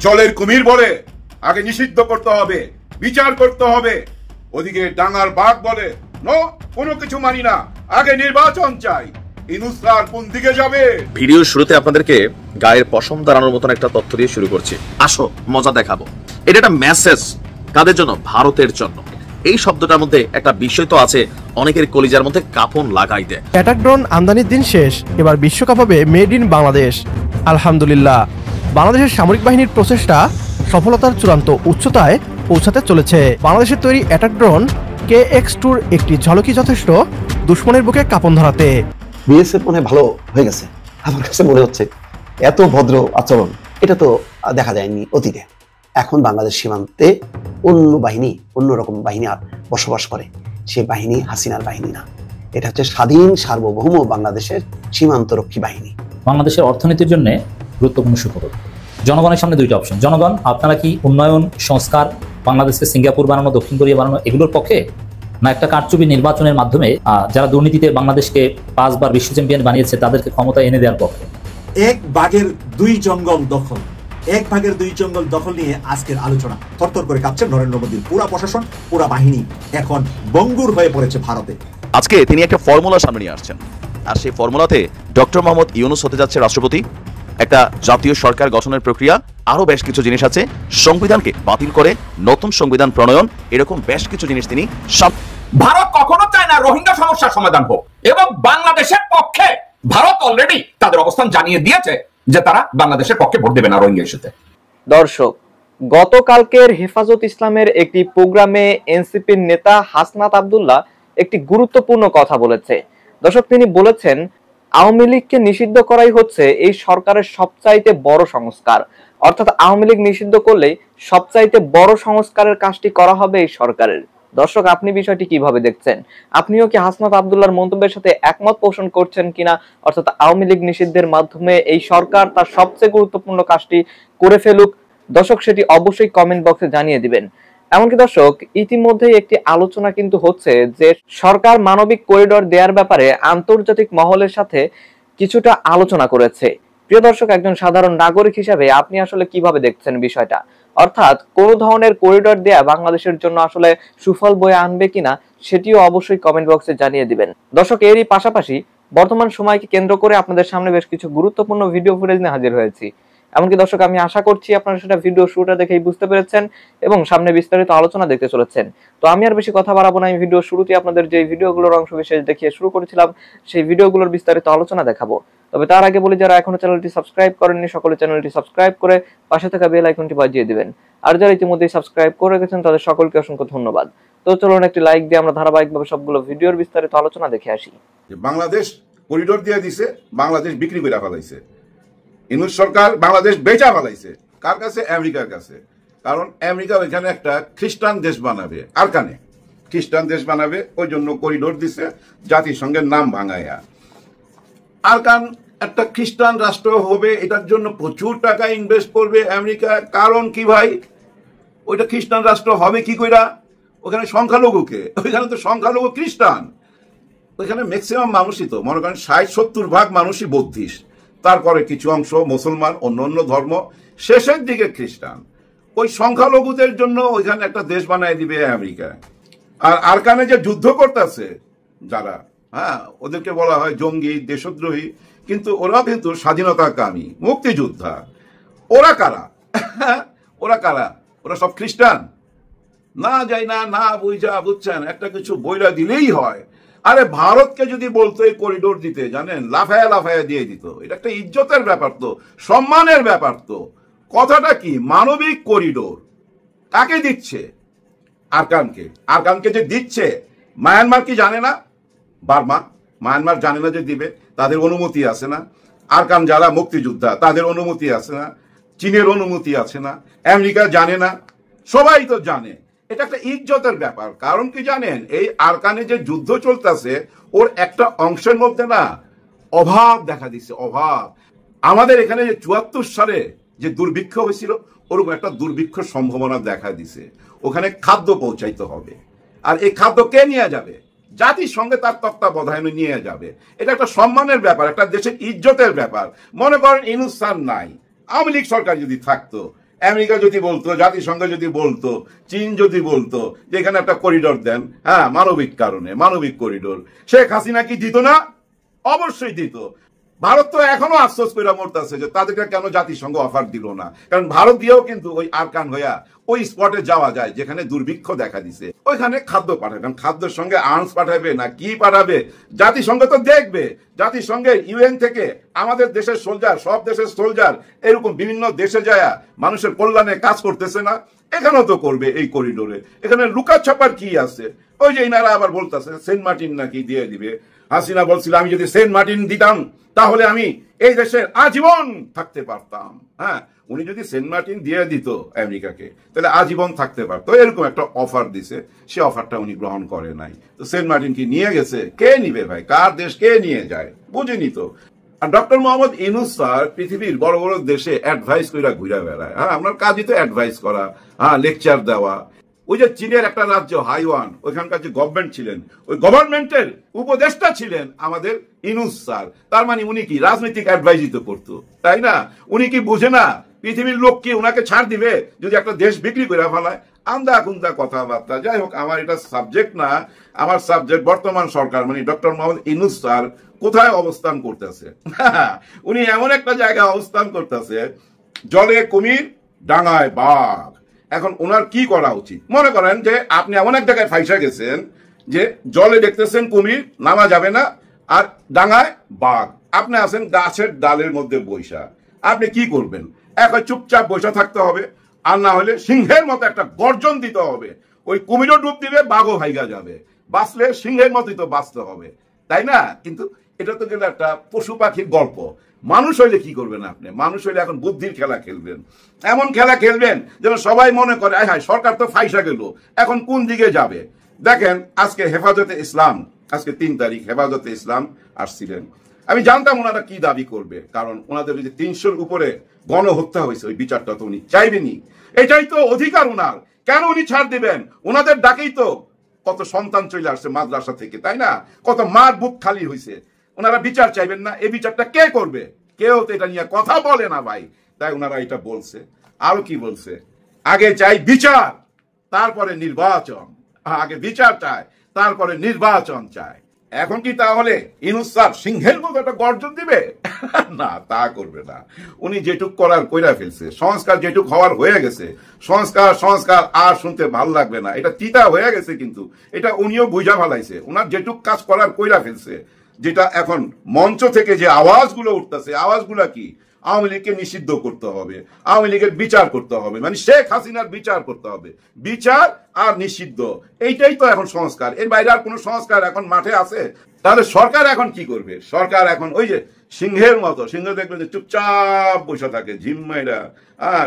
জলের কুমির বলে আগে নিষিদ্ধ করতে হবে, বিচার করতে হবে। ওদিকে ডাঙার বাঘ বলে নো, কোনো কিছু মানি না, আগে নির্বাচন চাই। ইউনূস স্যার কোন দিকে যাবে? ভিডিওর শুরুতে আপনাদেরকে গায়ের পশম দাঁড়ানোর মতন একটা তথ্য দিয়ে শুরু করছি। আসো মজা দেখাবো। এটা একটা মেসেজ কাদের জন্য? ভারতের জন্য। এই শব্দটার মধ্যে একটা বিষয় তো আছে, অনেকের কলিজার মধ্যে কাঁপন লাগাই দেয়। অ্যাটাক ড্রোন আমদানির দিন শেষ, এবার বিশ্বকাপ হবে মেড ইন বাংলাদেশ। আলহামদুলিল্লাহ, বাংলাদেশের সামরিক বাহিনীর প্রচেষ্টা সফলতার চূড়ান্ত উচ্চতায় পৌঁছাতে চলেছে। বাংলাদেশের তৈরি অ্যাটাক ড্রোন KX-2 একটি ঝলকি যথেষ্ট দুশ্মনের বুকে কাঁপন ধরাতে। বিএসএফ মনে ভালো হয়ে গেছে, আমার কাছে মনে হচ্ছে। এত ভদ্র আচরণ এটা তো দেখা যায়নি অতীতে। এখন বাংলাদেশ সীমান্তে অন্য বাহিনী, অন্যরকম বাহিনী আর বসবাস করে। সে বাহিনী হাসিনার বাহিনী না, এটা হচ্ছে স্বাধীন সার্বভৌম বাংলাদেশের সীমান্তরক্ষী বাহিনী। বাংলাদেশের অর্থনীতির জন্য গুরুত্বপূর্ণ সুখবর। জনগণের সামনে দুইটা অপশন। জনগণ, আপনারা কি উন্নয়ন, সংস্কার, বাংলাদেশকে সিঙ্গাপুর বানানো, দক্ষিণ কোরিয়া বানানো এগুলোর পক্ষে, না একটা কারচুপি নির্বাচনের মাধ্যমে যারা দুর্নীতিতে বাংলাদেশকে 5 বার বিশ্ব চ্যাম্পিয়ন বানিয়েছে তাদেরকে ক্ষমতা এনে দেওয়ার পক্ষে? এক ভাগের দুই জঙ্গল দখল, এক ভাগের দুই জঙ্গল দখল নিয়ে আজকের আলোচনা। থরথর করে কাঁপছে নরেন্দ্র মোদীর পুরা প্রশাসন, পুরা বাহিনী এখন বঙ্গুর হয়ে পড়েছে ভারতে। আজকে তিনি একটা ফর্মুলা সামনে নিয়ে আসছেন, আর সেই ফর্মুলাতে ডক্টর মোহাম্মদ ইউনূস হতে যাচ্ছে রাষ্ট্রপতি। একটা জাতীয় সরকার গঠনের প্রক্রিয়া, আরো বেশ কিছু জিনিস আছে, সংবিধানকে বাতিল করে নতুন সংবিধান প্রণয়ন, এরকম বেশ কিছু জিনিস তিনি। ভারত কখনো চায় না রোহিঙ্গা সমস্যার সমাধান হোক, এবং বাংলাদেশের পক্ষে ভারত অলরেডি তাদের অবস্থান জানিয়ে দিয়েছে যে তারা বাংলাদেশের পক্ষে ভোট দেবে না রোহিঙ্গা ইস্যুতে। দর্শক, গতকালকের হেফাজত ইসলামের একটি প্রোগ্রামে এনসিপির নেতা হাসনাত আব্দুল্লাহ একটি গুরুত্বপূর্ণ কথা বলেছে। দর্শক, তিনি বলেছেন আওয়ামী লীগকে নিষিদ্ধ করাই হচ্ছে এই সরকারের সবচাইতে বড় সংস্কার। অর্থাৎ আওয়ামী লীগ নিষিদ্ধ করলেই সবচাইতে বড় সংস্কারের কাজটি করা হবে এই সরকারের। দর্শক, আপনি বিষয়টি কিভাবে দেখছেন? আপনিও কি হাসনাত আব্দুল্লাহর মন্তব্যের সাথে একমত পোষণ করছেন কিনা? অর্থাৎ আওয়ামী লীগ নিষিদ্ধের মাধ্যমে এই সরকার তার সবচেয়ে গুরুত্বপূর্ণ কাজটি করে ফেলুক? দর্শক, সেটি অবশ্যই কমেন্ট বক্সে জানিয়ে দিবেন। এমনকি দর্শক, ইতিমধ্যেই একটি আলোচনা কিন্তু হচ্ছে যে সরকার মানবিক করিডোর দেওয়ার ব্যাপারে আন্তর্জাতিক মহলের সাথে কিছুটা আলোচনা করেছে। প্রিয় দর্শক, একজন সাধারণ নাগরিক হিসেবে আপনি আসলে কিভাবে দেখছেন বিষয়টা? অর্থাৎ কোন ধরনের করিডোর দেয়া বাংলাদেশের জন্য আসলে সুফল বয়ে আনবে কিনা সেটিও অবশ্যই কমেন্ট বক্সে জানিয়ে দিবেন। দর্শক, এরই পাশাপাশি বর্তমান সময়কে কেন্দ্র করে আপনাদের সামনে বেশ কিছু গুরুত্বপূর্ণ ভিডিও ফুটেজ নিয়ে হাজির হয়েছি। এমনকি দর্শক, আমি আশা করছি আপনারা সেটা ভিডিও শুরুটা দেখেই বুঝতে পেরেছেন এবং সামনে বিস্তারিত আলোচনা দেখতে চলেছেন। তো আমি আর বেশি কথা বাড়াবো না, আমি ভিডিও শুরুতে আপনাদের যে ভিডিওগুলোর অংশ বিশেষ দেখিয়ে শুরু করেছিলাম সেই ভিডিওগুলোর বিস্তারিত আলোচনা দেখাবো। তবে তার আগে বলি, যারা এখনো চ্যানেলটি সাবস্ক্রাইব করেননি সকলে চ্যানেলটি সাবস্ক্রাইব করে পাশে থাকা বেল আইকনটি বাজিয়ে দিবেন। আর যারা ইতিমধ্যেই সাবস্ক্রাইব করে রেখেছেন তাদের সকলকে অসংখ্য ধন্যবাদ। তো চলুন একটি লাইক দিয়ে আমরা ধারাবাহিকভাবে সবগুলো ভিডিওর বিস্তারিত আলোচনা দেখে আসি। বাংলাদেশ করিডোর দিয়ে দিছে, বাংলাদেশ বিক্রি করে ফেলাইছে। ইউনূস সরকার বাংলাদেশ বেচা ফেলাইছে। কার কাছে? আমেরিকার কাছে। কারণ আমেরিকা ওইখানে একটা খ্রিস্টান দেশ বানাবে, আরকানে খ্রিস্টান দেশ বানাবে, ওই জন্য করিডোর দিছে জাতিসংঘের নাম ভাঙাইয়া। আরকান একটা খ্রিস্টান রাষ্ট্র হবে, এটার জন্য প্রচুর টাকা ইনভেস্ট করবে আমেরিকা। কারণ কি ভাই, ওইটা খ্রিস্টান রাষ্ট্র হবে কি কইরা? ওখানে সংখ্যালঘুকে, ওইখানে তো সংখ্যালঘু খ্রিস্টান, ওইখানে ম্যাক্সিমাম মানুষই তো মনে করেন 60-70% মানুষই বৌদ্ধিস্ট, তারপরে কিছু অংশ মুসলমান, অন্য ধর্ম, শেষের দিকে খ্রিস্টান। ওই সংখ্যালঘুদের জন্য ওইখানে একটা দেশ বানায় দিবে আমেরিকা। আর আরকানে যে যুদ্ধ করতেছে যারা, ওদেরকে বলা হয় জঙ্গি, দেশদ্রোহী, কিন্তু ওরা কিন্তু স্বাধীনতাকামী, মুক্তিযোদ্ধা। ওরা কারা? ওরা কারা? ওরা সব খ্রিস্টান না? যাই না বুঝছেন, একটা কিছু বইলা দিলেই হয়। আরে ভারতকে যদি বলতো এই করিডোর দিতে, জানেন, লাফায়া দিয়ে দিত। এটা একটা ইজ্জতের ব্যাপার তো, সম্মানের ব্যাপার তো। কথাটা কি? মানবিক করিডোর কাকে দিচ্ছে? আরকানকে। আরকানকে যে দিচ্ছে, মায়ানমার কি জানে না? বার্মা, মায়ানমার জানে না যে দিবে? তাদের অনুমতি আছে না? আরকান যারা মুক্তিযোদ্ধা তাদের অনুমতি আছে না? চীনের অনুমতি আছে না? আমেরিকা জানে না? সবাই তো জানে। এটা একটা ইজ্জতের ব্যাপার। কারণ কি জানেন, এই আরকানে যে যুদ্ধ চলতেছে ওর একটা অংশের মধ্যে না অভাব দেখা দিচ্ছে, অভাব। আমাদের এখানে যে 74 সালে যে দুর্ভিক্ষ হয়েছিল, ওরকম একটা দুর্ভিক্ষ সম্ভাবনা দেখা দিছে। ওখানে খাদ্য পৌঁছাইতে হবে, আর এই খাদ্য কে নিয়ে যাবে? জাতিসংঘে তার তত্ত্বাবধানে নিয়ে যাবে। এটা একটা সম্মানের ব্যাপার, একটা দেশের ইজ্জতের ব্যাপার। মনে করেন ইউনূস স্যার নাই, আওয়ামী লীগ সরকার যদি থাকতো, আমেরিকা যদি বলতো, জাতিসংঘ যদি বলতো, চীন যদি বলতো যে এখানে একটা করিডোর দেন, হ্যাঁ মানবিক কারণে, মানবিক করিডোর, শেখ হাসিনা কি দিত না? অবশ্যই দিত। ভারত তো এখনো আফসোস করে মরতেছে যে তাদেরকে কেন জাতিসংঘ অফার দিল না, কারণ ভারত দিয়েও কিন্তু ওই আরকান হইয়া ওই স্পটে যাওয়া যায় যেখানে দুর্ভিক্ষ দেখা দিছে, ওইখানে খাদ্য পাঠাবে, কারণ খাদ্যের সঙ্গে আর্মস পাঠাবে না কি পাঠাবে জাতিসংঘ তো দেখবে। জাতিসংঘের ইউএন থেকে আমাদের দেশের সোলজার, সব দেশের সোলজার এরকম বিভিন্ন দেশে যায় মানুষের কল্যাণে কাজ করতেছে না? এখানেও তো করবে এই করিডোরে। এখানে লুকা ছাপার কি আছে? ওই যে ইনারা আবার বলতেছে সেন্ট মার্টিন নাকি দিয়ে দিবে। হাসিনা বলছিল আমি যদি সেন্ট মার্টিন দিতাম তাহলে আমি এই দেশে আজীবন থাকতে পারতাম। হ্যাঁ, উনি যদি সেন্ট মার্টিন দিয়ে দিত আমেরিকাকে তাহলে আজীবন থাকতে পারতো, এরকম একটা অফার দিছে। সে অফারটা উনি গ্রহণ করে নাই। তো সেন্ট মার্টিন কি নিয়ে গেছে? কে নিবে ভাই? কার দেশ কে নিয়ে যায়? বুঝিনি তো। আর ডক্টর মোহাম্মদ ইউনূস স্যার পৃথিবীর বড় বড় দেশে অ্যাডভাইস কইরা ঘুরে বেড়ায়। হ্যাঁ, আপনার কাজই তো অ্যাডভাইস করা, হ্যাঁ লেকচার দেওয়া। ওই যে চীনের একটা রাজ্য হাইওয়ান, ওইখানকার যে গভর্নমেন্ট ছিলেন, ওই গভর্নমেন্টের উপদেষ্টা ছিলেন আমাদের ইউনূস স্যার। তার মানে উনি কি রাজনৈতিক অ্যাডভাইসই তো করতো, তাই না? উনি কি বুঝে না পৃথিবীর লোক কি ওনাকে ছাড় দিবে যদি একটা দেশ বিক্রি করে ফেলায়? আন্দা কুন্দা কথাবার্তা। যাই হোক, আমার এটা সাবজেক্ট না। আমার সাবজেক্ট বর্তমান সরকার মানে ডক্টর মোহাম্মদ ইউনূস স্যার কোথায় অবস্থান করতেছে। উনি এমন একটা জায়গায় অবস্থান করতেছে, জলে কুমির ডাঙায় বাঘ। এখন ওনার কি করা উচিত? মনে করেন যে আপনি এমন এক জায়গায় ফাইসা গেছেন যে জলে দেখতেছেন কুমির, নামা যাবে না, আর ডাঙায় বাঘ। আপনি আছেন গাছের ডালের মধ্যে বৈশা। আপনি কি করবেন? এখন চুপচাপ বৈশা থাকতে হবে, আর না হলে সিংহের মতো একটা গর্জন দিতে হবে। ওই কুমিরও ডুব দিবে, বাঘও ভাইগা যাবে। বাঁচলে সিংহের মতোই তো বাঁচতে হবে, তাই না? কিন্তু এটা তো গেলে একটা পশু পাখির গল্প। মানুষ হইলে কি করবেন আপনি? মানুষ হইলে এখন বুদ্ধির খেলা খেলবেন, এমন খেলা খেলবেন যেন সবাই মনে করে হ্যাঁ সরকার তো ফাইসা গেল, এখন কোন দিকে যাবে। দেখেন আজকে হেফাজতে ইসলাম, আজকে 3 তারিখ হেফাজতে ইসলাম আসছিলেন। আমি জানতাম ওনারা কি দাবি করবে, কারণ ওনাদের ওই যে 300-র উপরে গণহত্যা হয়েছে, ওই বিচারটা তো উনি চাইবেনি। এটাই তো অধিকার ওনার। কেন উনি ছাড় দিবেন? ওনাদের ডাকেই তো কত সন্তান চলে আসছে মাদ্রাসা থেকে, তাই না? কত মার বুক খালি হয়েছে। ওনারা বিচার চাইবেন না? এই বিচারটা কে করবে? কেউ তো এটা নিয়ে কথা বলে না ভাই। তাই ওনারা এটা বলছে। আরো কি বলছে? আগে চাই বিচার, তারপরে নির্বাচন। আগে বিচার চায়, তারপরে নির্বাচন চায়। এখন কি তাহলে ইউনূস স্যার সিংহের মতো একটা গর্জন দিবে? না, তা করবে না। উনি যেটুক করার কইরা ফেলছে, সংস্কার যেটুক হওয়ার হয়ে গেছে। সংস্কার সংস্কার আর শুনতে ভাল লাগবে না, এটা তিতা হয়ে গেছে। কিন্তু এটা উনিও বুঝা ফেলাইছে। ওনার যেটুক কাজ করার কইরা ফেলছে। যেটা এখন মঞ্চ থেকে যে আওয়াজগুলো উঠতেছে, আওয়াজগুলা কি? আওয়ামী লীগকে নিষিদ্ধ করতে হবে, আওয়ামী লীগের বিচার করতে হবে, মানে শেখ হাসিনার বিচার করতে হবে। বিচার আর নিষিদ্ধ, এইটাই তো এখন সংস্কার। এর বাইরে আর কোন সংস্কার এখন মাঠে আছে? তাহলে সরকার এখন কি করবে? সরকার এখন ওই যে সিংহের মতো, সিংহ দেখবে যে চুপচাপ বসে থাকে, ঝিম মাইরা,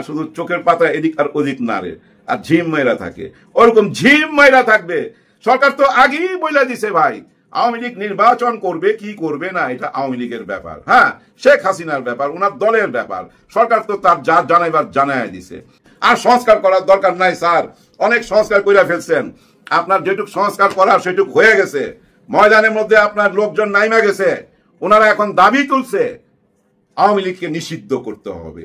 শুধু চোখের পাতা এদিক আর ওদিক নাড়ে আর ঝিম মাইরা থাকে। ওরকম ঝিম মাইরা থাকবে। সরকার তো আগেই বলে দিছে ভাই, আওয়ামী লীগ নির্বাচন করবে কি করবে না এটা আওয়ামী লীগের ব্যাপার, হ্যাঁ শেখ হাসিনার ব্যাপার, ওনার দলের ব্যাপার। সরকার তো তার যা জানাইবার জানাই দিছে। আর সংস্কার করার দরকার নাই স্যার, অনেক সংস্কার কইরা ফেলছেন। আপনার যেটুক সংস্কার করার সেটুক হয়ে গেছে। ময়দানের মধ্যে আপনার লোকজন নাইমা গেছে। ওনারা এখন দাবি তুলছে আওয়ামী লীগকে নিষিদ্ধ করতে হবে,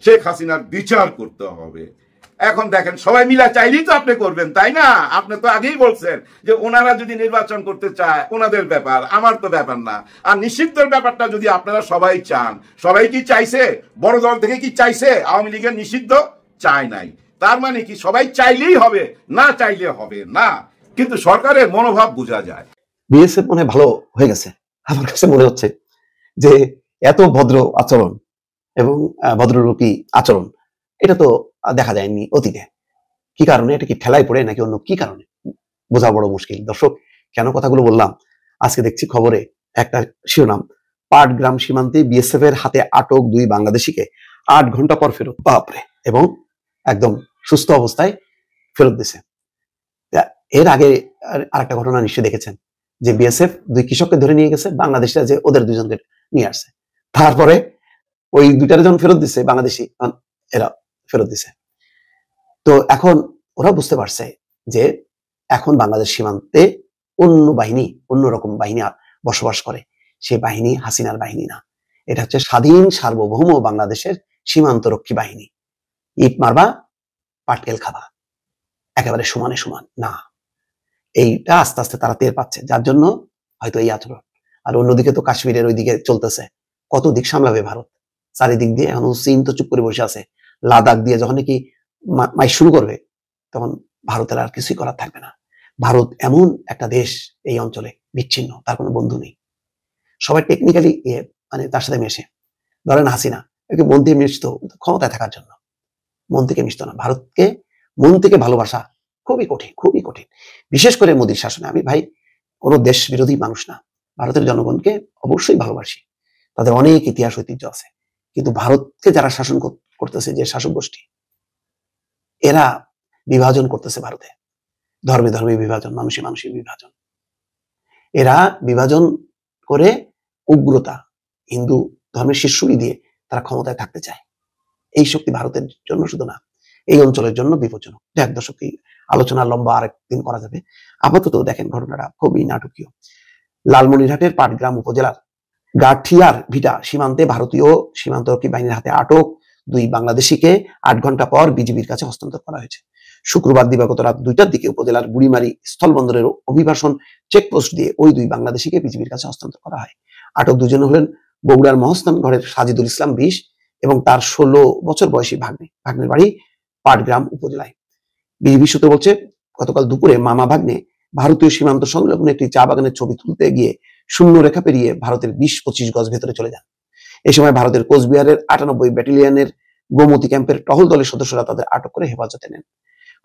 শেখ হাসিনার বিচার করতে হবে। এখন দেখেন সবাই মিলা চাইলেই তো আপনি করবেন, তাই না? আপনি তো আগেই বলছেন যে ওনারা যদি নির্বাচন করতে চায় ওনাদের ব্যাপার, আমার তো ব্যাপার না। আর নিষিদ্ধের ব্যাপারটা যদি আপনারা সবাই চান, সবাই কি চাইছে? বড় দল থেকে কি চাইছে আওয়ামী লীগের নিষিদ্ধ? চায় নাই। তার মানে কি সবাই চাইলেই হবে, না চাইলে হবে না। কিন্তু সরকারের মনোভাব বোঝা যায়। বিএসএফ মনে ভালো হয়ে গেছে। আমার কাছে মনে হচ্ছে যে এত ভদ্র আচরণ এবং ভদ্ররূপী আচরণ এটা তো দেখা যায়নি অতীতে। কি কারণে? এটা কি ঠেলায় পড়ে নাকি অন্য কি কারণে বোঝা বড় মুশকিল। দর্শক, কেন কথাগুলো বললাম? আজকে দেখছি খবরে একটা শিরোনাম, পাটগ্রাম সীমান্তে বিএসএফ এর হাতে আটক 2 বাংলাদেশিকে 8 ঘন্টা পর ফেরত। বাপরে! এবং একদম সুস্থ অবস্থায় ফেরত দিছে। এর আগে আরেকটা ঘটনা নিশ্চয়ই দেখেছেন যে বিএসএফ 2 কৃষককে ধরে নিয়ে গেছে, বাংলাদেশিরা যে ওদের 2 জনকে নিয়ে আসছে। তারপরে ওই 2টারে যখন ফেরত দিচ্ছে বাংলাদেশি, এরা ফেরত দিছে। তো এখন ওরা বুঝতে পারছে যে এখন বাংলাদেশ সীমান্তে অন্য বাহিনী, অন্যরকম বাহিনী বসবাস করে। সেই বাহিনী হাসিনার বাহিনী না, এটা হচ্ছে স্বাধীন সার্বভৌম বাংলাদেশের সীমান্তরক্ষী বাহিনী। ইট মারবা পাটকেল খাবা, একেবারে সমানে সমান না। এইটা আস্তে আস্তে তারা টের পাচ্ছে, যার জন্য হয়তো এই আচরণ। আর অন্যদিকে তো কাশ্মীরের ওইদিকে চলতেছে, কত দিক সামলাবে ভারত? চারিদিক দিয়ে এখন চীন তো চুপ করে বসে আছে। লাদাখ দিয়ে যখন নাকি মাই শুরু করবে, তখন ভারতের আর কিছুই করার থাকবে না। ভারত এমন একটা দেশ এই অঞ্চলে বিচ্ছিন্ন, তার কোনো বন্ধু নেই। সবাই টেকনিক্যালি মানে তার সাথে মেশে। ধরেন হাসিনা একে মন থেকে মিশতো ক্ষমতায় থাকার জন্য, মন থেকে মিশতো না। ভারতকে মন থেকে ভালোবাসা খুবই কঠিন, খুবই কঠিন। বিশেষ করে মোদীর শাসনে। আমি ভাই কোনো দেশ বিরোধী মানুষ না, ভারতের জনগণকে অবশ্যই ভালোবাসি, তাদের অনেক ইতিহাস ঐতিহ্য আছে। কিন্তু ভারতকে যারা শাসন করতেছে, যে শাসক গোষ্ঠী, এরা বিভাজন করতেছে ভারতে, ধর্মে ধর্মে বিভাজন, মানুষে মানুষে বিভাজন। এরা বিভাজন করে উগ্রতা, হিন্দু ধর্মের শীর্ষই দিয়ে তারা ক্ষমতায় থাকতে চায়। এই শক্তি ভারতের জন্য শুধু না, এই অঞ্চলের জন্য বিপজ্জনক। দেখ দর্শক, এই আলোচনা লম্বা আরেকদিন করা যাবে। আপাতত দেখেন ঘটনাটা খুবই নাটকীয়। লালমনিরহাটের পাটগ্রাম উপজেলার গাঠিয়ার ভিটা সীমান্তে ভারতীয় সীমান্তরক্ষী বাহিনীর হাতে আটক 2 বাংলাদেশিকে 8 ঘন্টা পর বিজিবির কাছে হস্তান্তর করা হয়েছে। শুক্রবার দিবাগত রাত 2টার দিকে উপজেলার বুড়িমারি স্থলবন্দরের অভিবাসন চেকপোস্ট দিয়ে ওই 2 বাংলাদেশিকে বিজিবির কাছে হস্তান্তর করা হয়। আটক দুজন হলেন বগুড়ার মহস্থান ঘরের সাজিদুল ইসলাম 20 এবং তার 16 বছর বয়সী ভাগ্নে। ভাগ্নের বাড়ি পাটগ্রাম উপজেলায়। বিজিবি সূত্র বলছে, গতকাল দুপুরে মামা ভাগ্নে ভারতীয় সীমান্ত সংলগ্ন একটি চা বাগানের ছবি তুলতে গিয়ে শূন্য রেখা পেরিয়ে ভারতের 20-25 গজ ভেতরে চলে যান। এই সময় ভারতের কোচবিহারের 98 ব্যাটালিয়নের গোমতী ক্যাম্পের টহল দলের সদস্যরা তাদের আটক করে হেফাজতে নেন।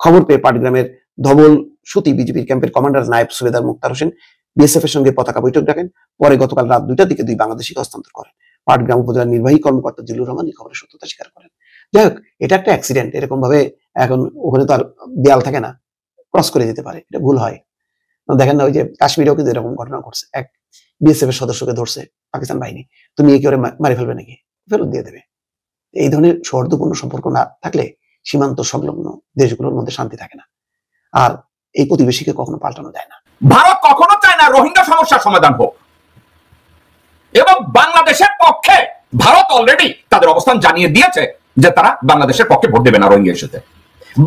খবর পেয়ে পাটগ্রামের ধবল সুতি বিজিবির ক্যাম্পের কমান্ডার নায়েব সুবেদার মুক্তার হোসেন বিএসএফ এর সঙ্গে পতাকা বৈঠক ডাকেন। পরে গতকাল রাত 2টার দিকে 2 বাংলাদেশিকে হস্তান্তর করেন। পাটগ্রাম উপজেলার নির্বাহী কর্মকর্তা জিল্লুর রহমান এই খবরের সত্যতা স্বীকার করেন। যাই হোক, এটা একটা অ্যাক্সিডেন্ট। এরকম ভাবে এখন ওখানে তো আর দেয়াল থাকে না, ক্রস করে যেতে পারে, এটা ভুল হয়। দেখেন না, ওই যে কাশ্মীরেও কিন্তু এরকম ঘটনা ঘটছে। এক বিএসএফ এর সদস্যকে ধরছে পাকিস্তান বাহিনী, তুমি একে ওরে মারি ফেলবে নাকি, ফেরত দিয়ে দেবে। এই ধরনের সৌহার্দ্যপূর্ণ সম্পর্ক না থাকলে সীমান্ত সংলগ্ন দেশগুলোর মধ্যে শান্তি থাকে না, আর এই প্রতিবেশীকে কখনো পাল্টানো যায় না। ভারত কখনো চায় না রোহিঙ্গা সমস্যার সমাধান হোক, এবং বাংলাদেশের পক্ষে ভারত অলরেডি তাদের অবস্থান জানিয়ে দিয়েছে যে তারা বাংলাদেশের পক্ষে ভোট দেবে না রোহিঙ্গা ইস্যুতে।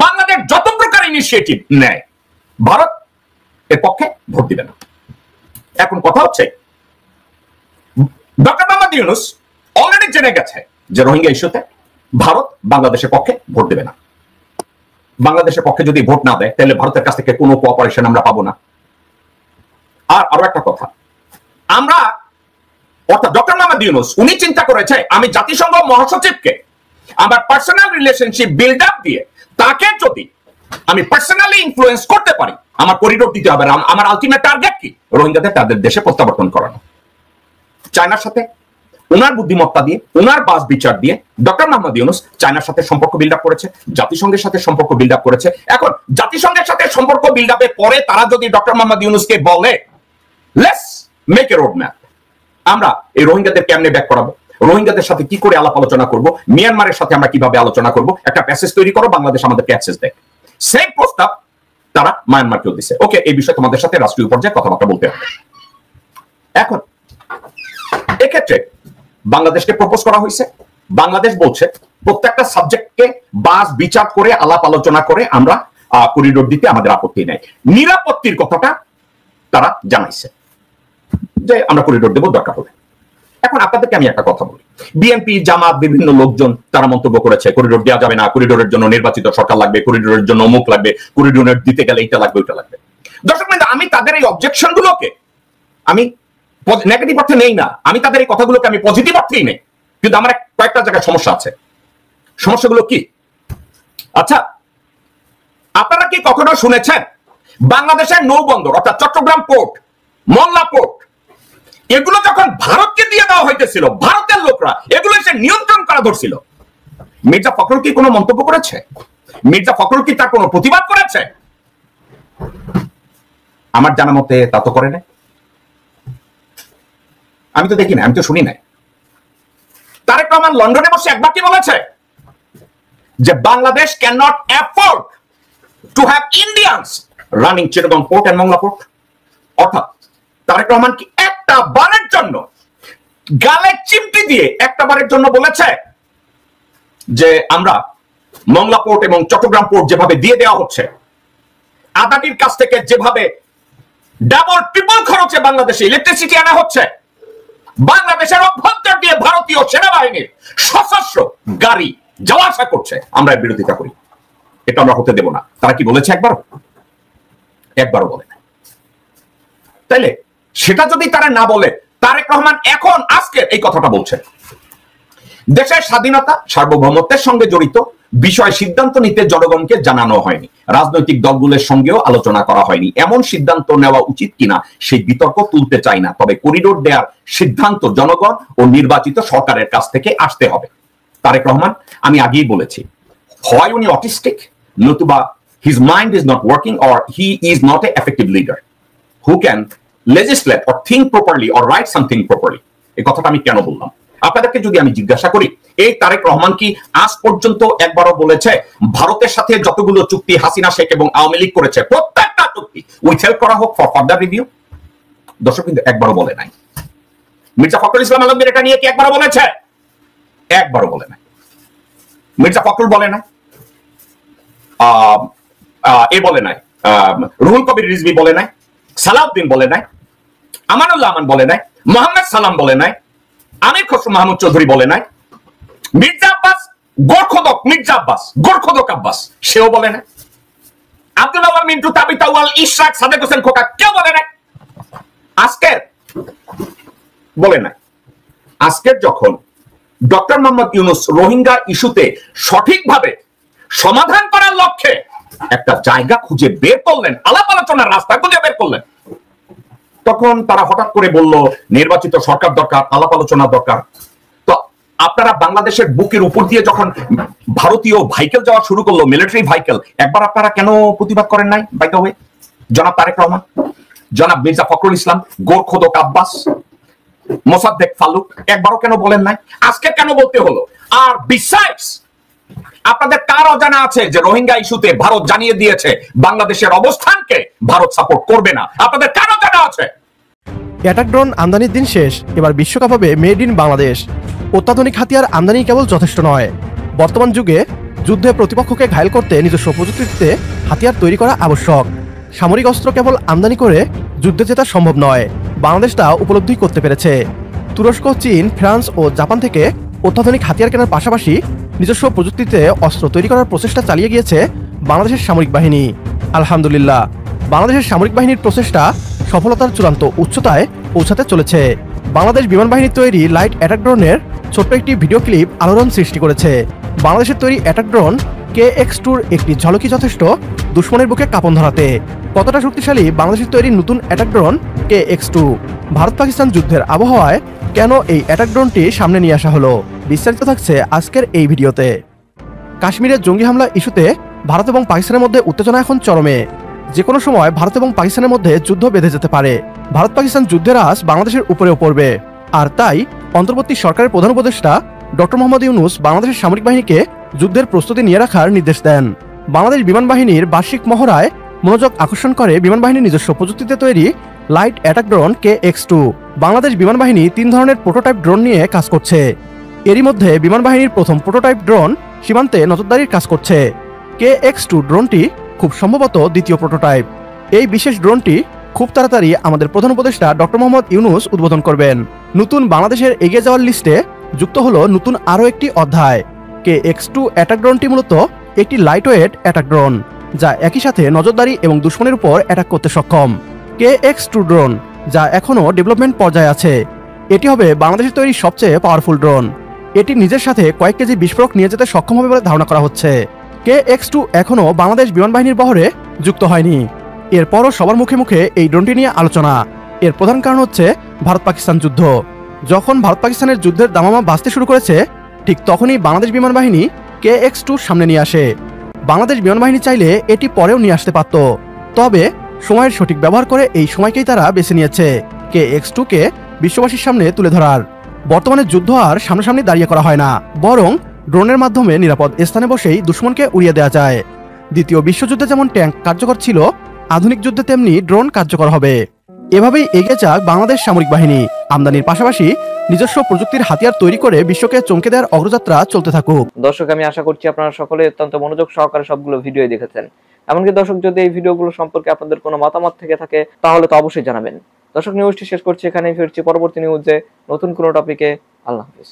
বাংলাদেশ যত প্রকার ইনিশিয়েটিভ নেয়, ভারত এর পক্ষে ভোট দিবে না। এখন কথা হচ্ছে, ডক্টর মোহাম্মদ ইউনূস অলরেডি জেনে গেছে যে রোহিঙ্গা ইস্যুতে ভারত বাংলাদেশের পক্ষে ভোট দেবে না। বাংলাদেশের পক্ষে যদি ভোট না দেয়, তাহলে ভারতের কাছ থেকে কোনো কোঅপারেশন আমরা পাবো না। আর আরো একটা কথা, আমরা অর্থাৎ ডক্টর মোহাম্মদ ইউনূস উনি চিন্তা করেছে, আমি জাতিসংঘ মহাসচিবকে আমার পার্সোনাল রিলেশনশিপ বিল্ড আপ দিয়ে তাকে যদি আমি পার্সোনালি ইনফ্লুয়েন্স করতে পারি, আমার করিডোর দিতে হবে। আমার আলটিমেট টার্গেট কি? রোহিঙ্গাদের তাদের দেশে প্রত্যাবর্তন করানো। চায়নার সাথে ওনার বুদ্ধিমত্তা দিয়ে, ওনার বাস বিচার দিয়ে ডক্টর মোহাম্মদ ইউনূস চায়নার সাথে সম্পর্ক বিল্ড আপ করেছে, জাতিসংঘের সাথে সম্পর্ক বিল্ড আপ করেছে। এখন জাতিসংঘের সাথে সম্পর্ক বিল্ড আপের পরে তারা যদি ডক্টর মোহাম্মদ ইউনূসকে বলে, let's make a road map, আমরা এই রোহিঙ্গাদের কেমনে ব্যাক করাবো, রোহিঙ্গাদের সাথে কি করে আলাপ আলোচনা করব, মিয়ানমারের সাথে আমরা কিভাবে আলোচনা করব, একটা প্যাসেজ তৈরি করো, বাংলাদেশ আমাদেরকে অ্যাক্সেস দেয়। সেই প্রস্তাব তারা মায়ানমারকেও দিছে। ওকে, এই বিষয়ে তোমাদের সাথে রাষ্ট্রীয় পর্যায়ে কথাবার্তা বলতে হবে। এখন এক্ষেত্রে বাংলাদেশকে প্রপোজ করা হয়েছে, বাংলাদেশ বলছে প্রত্যেকটা সাবজেক্টকে বাস বিচার করে আলাপ আলোচনা করে আমরা করিডোর দিতে আমাদের আপত্তি নেই। নিরাপত্তির কথাটা তারা জানাইছে যে আমরা করিডোর দেব দরকার হলে। এখন আপনাদেরকে আমি একটা কথা বলি, বিএনপি জামাত বিভিন্ন লোকজন তারা মন্তব্য করেছে করিডোর দেওয়া যাবে না, করিডোরের জন্য নির্বাচিত সরকার লাগবে, করিডোরের জন্য অমুক লাগবে, করিডোরের দিতে গেলে এটা লাগবে ওইটা লাগবে। দর্শক বৃন্দ, আমি তাদের এই অবজেকশন গুলোকে আমি নেগেটিভ অর্থে নেই না, আমি তাদের এই কথাগুলোকে আমি পজিটিভ অর্থেই নেই। কিন্তু আমার কয়েকটা জায়গায় সমস্যা আছে। সমস্যাগুলো কি? আচ্ছা, আপনারা কি কখনো শুনেছেন বাংলাদেশের নৌবন্দর অর্থাৎ চট্টগ্রাম পোর্ট, মোংলা পোর্ট, এগুলো যখন ভারতকে দিয়ে দেওয়া হইতেছিল, ভারতের লোকরা এগুলো এসে নিয়ন্ত্রণ করা ধরছিল, মির্জা ফখরুল কি কোনো মন্তব্য করেছে? মির্জা ফখরুল কি তার কোনো প্রতিবাদ করেছে? আমার জানা মতে তা তো করে না। আমি তো দেখি না, আমি তো শুনি নাই। তারেক রহমান লন্ডনে বসে একবার কি বলেছে যে Bangladesh can not afford to have Indians running Chittagong port and Mongla port. অর্থাৎ তারেক রহমান কি একটা বারের জন্য গালে চিমটি দিয়ে একটা বারের জন্য বলেছে যে আমরা মংলা পোর্ট এবং চট্টগ্রাম পোর্ট যেভাবে দিয়ে দেওয়া হচ্ছে, আদানির কাছ থেকে যেভাবে ডাবল ট্রিপল খরচে বাংলাদেশে ইলেকট্রিসিটি আনা হচ্ছে, বাংলাদেশের অভ্যন্তর দিয়ে ভারতীয় সেনাবাহিনীর সশস্ত্র গাড়ি যাওয়া আসা করছে, আমরা এর বিরোধিতা করি। এটা আমরা হতে দেব না। তারা কি বলেছে একবারও বলে না। তাইলে সেটা যদি তারা না বলে, তারেক রহমান এখন আজকে এই কথাটা বলছে। দেশের স্বাধীনতা সার্বভৌমত্বের সঙ্গে জড়িত বিষয় সিদ্ধান্ত নিতে জনগণকে জানানো হয়নি, রাজনৈতিক দলগুলোর সঙ্গেও আলোচনা করা হয়নি। এমন সিদ্ধান্ত নেওয়া উচিত কিনা সেই বিতর্ক তুলতে চাই না, তবে করিডোর দেওয়ার সিদ্ধান্ত জনগণ ও নির্বাচিত সরকারের কাছ থেকে আসতে হবে। তারেক রহমান, আমি আগেই বলেছি, হয় উনি অটিস্টিক, নতুবা his mind is not working, or he is not an effective leader who can legislate or think properly or write something properly। এই কথাটা আমি কেন বললাম? আপনাদেরকে যদি আমি জিজ্ঞাসা করি, এই তারেক রহমান কি আজ পর্যন্ত একবারও বলেছে ভারতের সাথে যতগুলো চুক্তি হাসিনা শেখ এবং আওয়ামী লীগ করেছে প্রত্যেকটা চুক্তি উইথহেল্ড করা হোক ফর ফার্দার রিভিউ? দর্শক কিন্তু একবারও বলে নাই। মির্জা ফখরুল ইসলাম আলমগীর এটা নিয়ে কি একবারও বলেছে? একবারও বলে নাই। মির্জা ফখরুল বলে নাই, বলে নাই, রুহুল কবির রিজভী বলে নাই, সালাউদ্দিন বলে নাই, আমানুল্লাহ আমান বলে নাই, মোহাম্মদ সালাম বলে নাই, আমির খসরু মাহমুদ চৌধুরী বলে নাই, মির্জা আব্বাস গোরখদক আব্বাস সেও বলে নাই, আব্দুল আওয়াল মিন্টু, তাবিত আউয়াল, ইশরাক, সাদেক হোসেন খোকা কেউ বলে নাই। আজকের বলে নাই। আজকের যখন ডক্টর মোহাম্মদ ইউনূস রোহিঙ্গা ইস্যুতে সঠিকভাবে সমাধান করার লক্ষ্যে একটা জায়গা খুঁজে বের করলেন, আলাপ আলোচনার রাস্তা খুঁজে বের করলেন, তখন তারা হঠাৎ করে বলল নির্বাচিত সরকার দরকার, আলাপ আলোচনা দরকার। তো আপনারা বাংলাদেশের বুকের উপর দিয়ে যখন ভারতীয় ভাইকেল যাওয়া শুরু করলো, মিলিটারি ভাইকেল, একবার আপনারা কেন প্রতিবাদ করেন নাই? বাই দ্য ওয়ে, জনাব তারেক রহমান, জনাব মির্জা ফখরুল ইসলাম, গোরখদক আব্বাস, মোসাদ্দেক ফালুক একবারও কেন বলেন নাই? আজকে কেন বলতে হলো? আর বিসাইডস, আপনাদের কার অজানা আছে যে রোহিঙ্গা ইস্যুতে ভারত জানিয়ে দিয়েছে বাংলাদেশের অবস্থানকে ভারত সাপোর্ট করবে না? আপনাদের কার অজানা আছে? অ্যাটাক ড্রোন আমদানির দিন শেষ, এবার বিশ্বকাপ হবে মেড ইন বাংলাদেশ। অত্যাধুনিক হাতিয়ার আমদানি কেবল যথেষ্ট নয়, বর্তমান যুগে যুদ্ধে প্রতিপক্ষকে ঘায়েল করতে নিজস্ব প্রযুক্তিতে হাতিয়ার তৈরি করা আবশ্যক। সামরিক অস্ত্র কেবল আমদানি করে যুদ্ধে জেতা সম্ভব নয়, বাংলাদেশ তা উপলব্ধি করতে পেরেছে। তুরস্ক, চীন, ফ্রান্স ও জাপান থেকে অত্যাধুনিক হাতিয়ার কেনার পাশাপাশি নিজস্ব প্রযুক্তিতে অস্ত্র তৈরি করার প্রচেষ্টা চালিয়ে গিয়েছে বাংলাদেশের সামরিক বাহিনী। আলহামদুলিল্লাহ, বাংলাদেশের সামরিক বাহিনীর প্রচেষ্টা সফলতার চূড়ান্ত উচ্চতায় পৌঁছাতে চলেছে। বাংলাদেশ বিমান বাহিনীর তৈরি লাইট অ্যাটাক ড্রোনের ছোট্ট একটি ভিডিও ক্লিপ আলোড়ন সৃষ্টি করেছে। বাংলাদেশের তৈরি অ্যাটাক ড্রোন KX-2 একটি ঝলকি যথেষ্ট দুশ্মনের বুকে কাঁপন ধরাতে। কতটা শক্তিশালী বাংলাদেশের তৈরি নতুন attack drone KX-2? Bharat Pakistan যুদ্ধের আবহাওয়ায় কেন এই অ্যাটাক ড্রোনটি সামনে নিয়ে আসা হলো, বিস্তারিত থাকছে আজকের এই ভিডিওতে। কাশ্মীরের জঙ্গি হামলা ইস্যুতে ভারত এবং পাকিস্তানের মধ্যে উত্তেজনা এখন চরমে। যে কোনো সময় ভারত এবং পাকিস্তানের মধ্যে যুদ্ধ বেঁধে যেতে পারে। ভারত পাকিস্তান যুদ্ধের আঁচ বাংলাদেশের উপরেও পড়বে। আর তাই অন্তর্বর্তী সরকারের প্রধান উপদেষ্টা ডক্টর মোহাম্মদ ইউনূস বাংলাদেশের সামরিক বাহিনীকে যুদ্ধের প্রস্তুতি নিয়ে রাখার নির্দেশ দেন। বাংলাদেশ বিমান বাহিনীর বার্ষিক মহড়ায় মনোযোগ আকর্ষণ করে বিমান বাহিনীর নিজস্ব প্রযুক্তিতে তৈরি light attack drone KX-2। Bangladesh বিমান বাহিনী 3 ধরনের প্রোটোটাইপ ড্রোন নিয়ে কাজ করছে। এরই মধ্যে বিমান বাহিনীর প্রথম প্রোটোটাইপ ড্রোন সীমান্তে নজরদারির কাজ করছে। KX-2 ড্রোনটি খুব সম্ভবত দ্বিতীয় প্রোটোটাইপ। এই বিশেষ ড্রোনটি খুব তাড়াতাড়ি আমাদের প্রধান উপদেষ্টা ডক্টর মোহাম্মদ ইউনূস উদ্বোধন করবেন। নতুন বাংলাদেশের এগিয়ে যাওয়ার লিস্টে যুক্ত হলো নতুন আরও একটি অধ্যায়। KX-2 অ্যাটাক ড্রোনটি মূলত একটি লাইটওয়েট অ্যাটাক ড্রোন, যা একই সাথে নজরদারি এবং দুশ্মনের উপর অ্যাটাক করতে সক্ষম। KX-2 ড্রোন, যা এখনও ডেভেলপমেন্ট পর্যায়ে আছে, এটি হবে বাংলাদেশের তৈরি সবচেয়ে পাওয়ারফুল ড্রোন। এটি নিজের সাথে কয়েক কেজি বিস্ফোরক নিয়ে যেতে সক্ষম হবে বলে ধারণা করা হচ্ছে। KX-2 এখনও বাংলাদেশ বিমান বাহিনীর বহরে যুক্ত হয়নি। এরপরও সবার মুখে মুখে এই ড্রোনটি নিয়ে আলোচনা। এর প্রধান কারণ হচ্ছে ভারত পাকিস্তান যুদ্ধ। যখন ভারত পাকিস্তানের যুদ্ধের দামামা বাজতে শুরু করেছে, ঠিক তখনই বাংলাদেশ বিমান বাহিনী KX-2 সামনে নিয়ে আসে। বাংলাদেশ বিমান বাহিনী চাইলে এটি পরেও নিয়ে আসতে পারত, তবে সময়ের সঠিক ব্যবহার করে এই সময়কেই তারা বেছে নিয়েছে KX-2-কে বিশ্ববাসীর সামনে তুলে ধরার। বর্তমানে যুদ্ধ আর সামনাসামনি দাঁড়িয়ে করা হয় না, বরং ড্রোনের মাধ্যমে নিরাপদ স্থানে বসেই দুশ্মনকে উড়িয়ে দেওয়া যায়। দ্বিতীয় বিশ্বযুদ্ধে যেমন ট্যাঙ্ক কার্যকর ছিল, আধুনিক যুদ্ধে তেমনি ড্রোন কার্যকর হবে। এভাবেই এগিয়ে যাক বাংলাদেশ সামরিক বাহিনী। আমদানির পাশাপাশি নিজস্ব প্রযুক্তির হাতিয়ার তৈরি করে বিশ্বকে চমকে দেওয়ার অগ্রযাত্রা চলতে থাকুক। দর্শক, আমি আশা করছি আপনারা সকলে অত্যন্ত মনোযোগ সহকারে সবগুলো ভিডিও দেখেছেন। এমনকি দর্শক, যদি এই ভিডিওগুলো সম্পর্কে আপনাদের কোনো মতামত থেকে থাকে তাহলে তো অবশ্যই জানাবেন। দর্শক, নিউজটি শেষ করছি এখানেই, ফিরছি পরবর্তী নিউজে নতুন কোনো টপিকে। আল্লাহ হাফেজ।